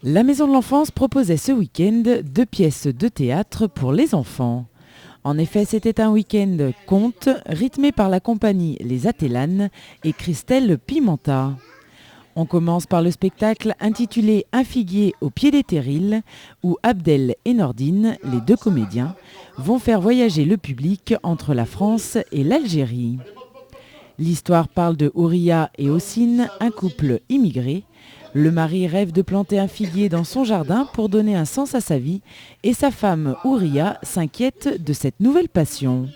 La Maison de l'Enfance proposait ce week-end 2 pièces de théâtre pour les enfants. En effet, c'était un week-end conte rythmé par la compagnie Les Atélanes et Christelle Pimenta. On commence par le spectacle intitulé Un figuier au pied des terrils, où Abdel et Nordine, les 2 comédiens, vont faire voyager le public entre la France et l'Algérie. L'histoire parle de Ouria et Hossein, un couple immigré. Le mari rêve de planter un figuier dans son jardin pour donner un sens à sa vie et sa femme Ouria s'inquiète de cette nouvelle passion.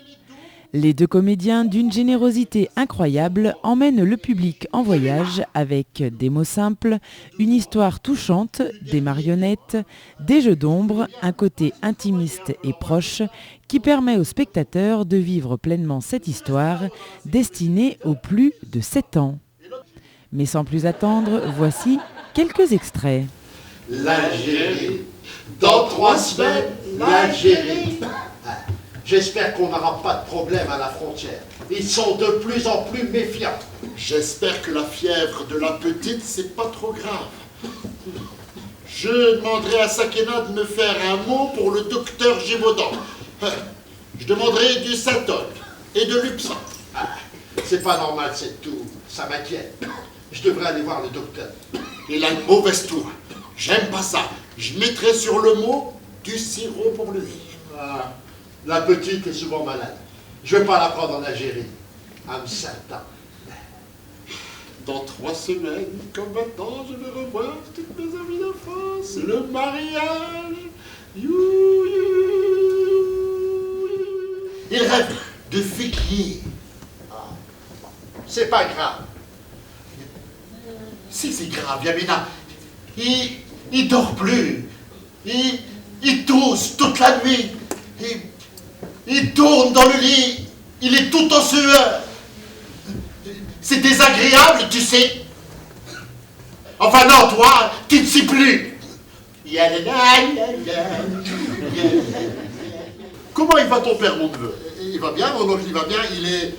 Les 2 comédiens, d'une générosité incroyable, emmènent le public en voyage avec des mots simples, une histoire touchante, des marionnettes, des jeux d'ombre, un côté intimiste et proche qui permet aux spectateurs de vivre pleinement cette histoire destinée aux plus de 7 ans. Mais sans plus attendre, voici quelques extraits. L'Algérie, dans 3 semaines, l'Algérie. J'espère qu'on n'aura pas de problème à la frontière. Ils sont de plus en plus méfiants. J'espère que la fièvre de la petite, c'est pas trop grave. Je demanderai à Sakina de me faire un mot pour le docteur Gévaudan. Je demanderai du Satol et de l'Upsan. C'est pas normal, c'est tout. Ça m'inquiète. Je devrais aller voir le docteur. Il a une mauvaise toux. J'aime pas ça. Je mettrai sur le mot du sirop pour lui. La petite est souvent malade. Je vais pas la prendre en Algérie. Amsterdam. Dans 3 semaines, comme maintenant, je vais revoir toutes mes amies d'enfance. Le mariage. Il rêve de figuier. C'est pas grave. Si, c'est grave, Yamina. Il dort plus. Il tousse toute la nuit. Il tourne dans le lit. Il est tout en sueur. C'est désagréable, tu sais. Enfin non, toi, tu ne sais plus. Comment il va ton père, mon neveu? Il va bien, mon oncle, il va bien.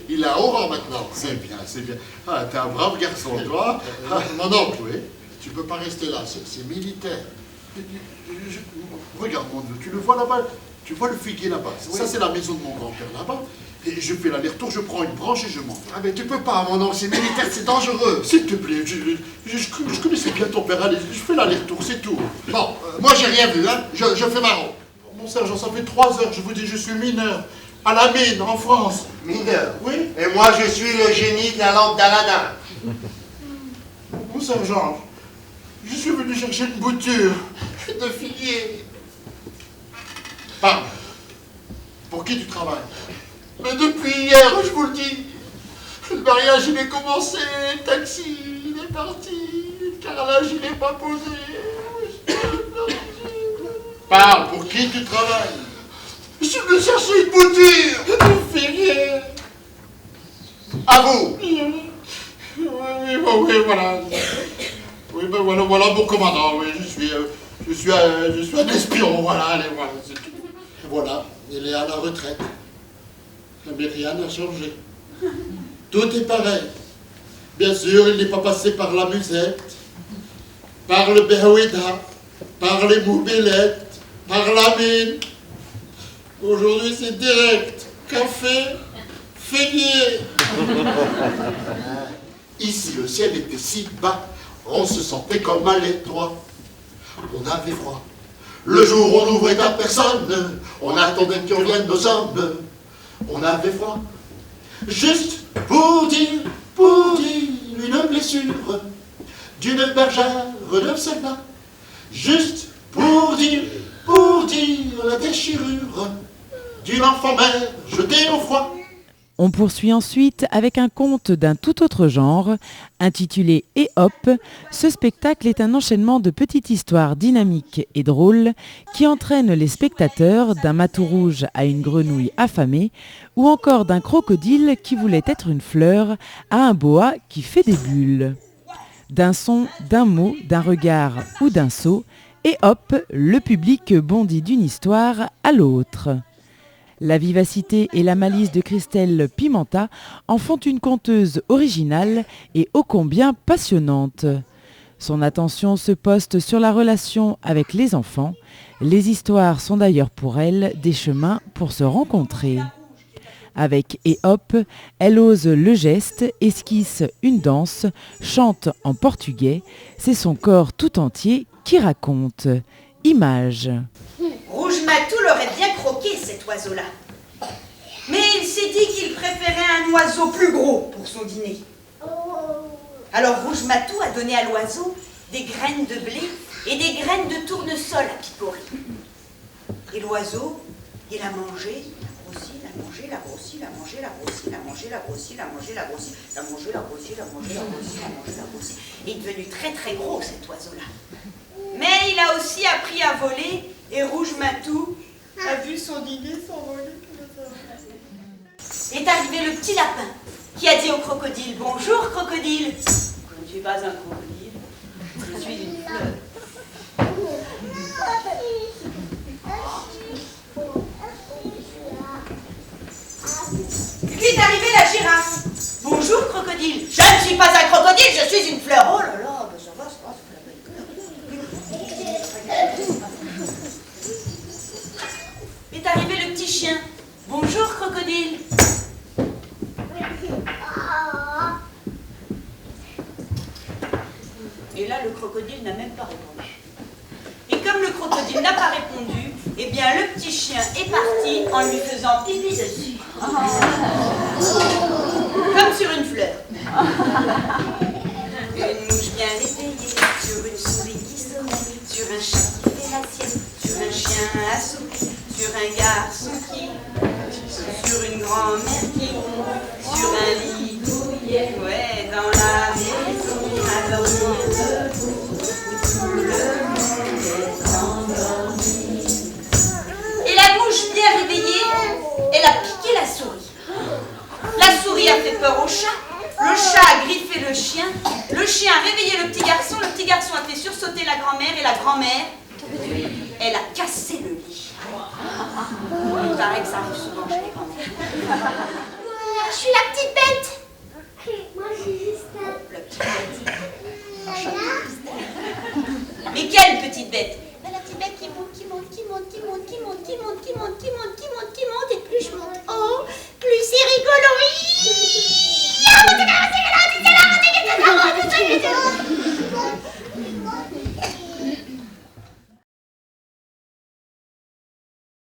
Il est à Oran maintenant. C'est bien, c'est bien. Ah, t'es un brave garçon, toi. Mon oncle, oui. Tu peux pas rester là, c'est militaire. Regarde, mon neveu, tu le vois là-bas? Tu vois le figuier là-bas? Oui. Ça, c'est la maison de mon grand-père là-bas. Et je fais l'aller-retour, je prends une branche et je monte. Ah mais tu peux pas, mon oncle, c'est militaire, c'est dangereux. S'il te plaît, je connaissais bien ton père. Allez, je fais l'aller-retour, c'est tout. Bon, moi j'ai rien vu, hein. Je fais ma ronde. Mon sergent, ça fait 3 heures, je vous dis, je suis mineur. À la mine, en France. Mineur. Oui. Et moi je suis le génie de la lampe d'Aladin. Mon sergent, je suis venu chercher une bouture de figuier. Parle. Pour qui tu travailles? Mais depuis hier, je vous le dis, le mariage il est commencé, le taxi il est parti, le carrelage il n'est pas posé. Parle, pour qui tu travailles? Je suis venu chercher une bouture de figuier. À vous. Oui, voilà. Oui, ben voilà mon commandant, oui, je suis un espion, voilà, allez, voilà, c'est tout. Voilà, il est à la retraite. Mais rien n'a changé. Tout est pareil. Bien sûr, il n'est pas passé par la musette, par le Béhouida, par les moubelettes, par la mine. Aujourd'hui, c'est direct. Café, figuier. Ici, le ciel était si bas, on se sentait comme à l'étroit. On avait froid. Le jour où on n'ouvrait à personne, on attendait qu'on vienne nos hommes. On avait froid. Juste pour dire une blessure d'une bergère de soldat. Juste pour dire la déchirure d'une enfant mère jetée au froid. On poursuit ensuite avec un conte d'un tout autre genre, intitulé « Et hop ». Ce spectacle est un enchaînement de petites histoires dynamiques et drôles qui entraînent les spectateurs d'un matou rouge à une grenouille affamée ou encore d'un crocodile qui voulait être une fleur à un boa qui fait des bulles. D'un son, d'un mot, d'un regard ou d'un saut, et hop, le public bondit d'une histoire à l'autre. La vivacité et la malice de Christelle Pimenta en font une conteuse originale et ô combien passionnante. Son attention se poste sur la relation avec les enfants. Les histoires sont d'ailleurs pour elle des chemins pour se rencontrer. Avec Et Hop, elle ose le geste, esquisse une danse, chante en portugais. C'est son corps tout entier qui raconte. Image. Rouge Matou l'aurait bien croqué, cet oiseau-là. Mais il s'est dit qu'il préférait un oiseau plus gros pour son dîner. Alors Rouge Matou a donné à l'oiseau des graines de blé et des graines de tournesol à picorer. Et l'oiseau, il a mangé, il a grossi, il a mangé, il a grossi, il a mangé, il a grossi, il a mangé, il a grossi, il a mangé, il a grossi, il a mangé, il a grossi, il a mangé, il a grossi, il a mangé, il a grossi. Il est devenu très très gros, cet oiseau-là. Mais il a aussi appris à voler et Rouge Matou a vu son dîner s'envoler. Est arrivé le petit lapin qui a dit au crocodile « Bonjour crocodile !»« Je ne suis pas un crocodile, je suis une fleur. » Puis est arrivée la girafe. « Bonjour crocodile !»« Je ne suis pas un crocodile, je suis une fleur. »« Oh là là, ben ça va, c'est la belle fleur. » Est arrivé le petit chien. « Bonjour crocodile !» Et là, le crocodile n'a même pas répondu. Et comme le crocodile n'a pas répondu, eh bien, le petit chien est parti en lui faisant pipi dessus. Comme sur une fleur. Une mouche bien réveillée, sur une souris qui sommeille, sur un chat qui fait la sieste, sur un chien assoupi, sur un garçon qui, sur une grand-mère qui, sur un lit douillet, ouais, dans la maison, à dormir debout, tout le monde est endormi. Et la mouche bien réveillée, elle a piqué la souris. La souris a fait peur au chat, le chat a griffé le chien a réveillé le petit garçon a fait sursauter la grand-mère et la grand-mère, elle a cassé le lit. Il paraît que ça arrive souvent chez les grand-mères. Je suis la petite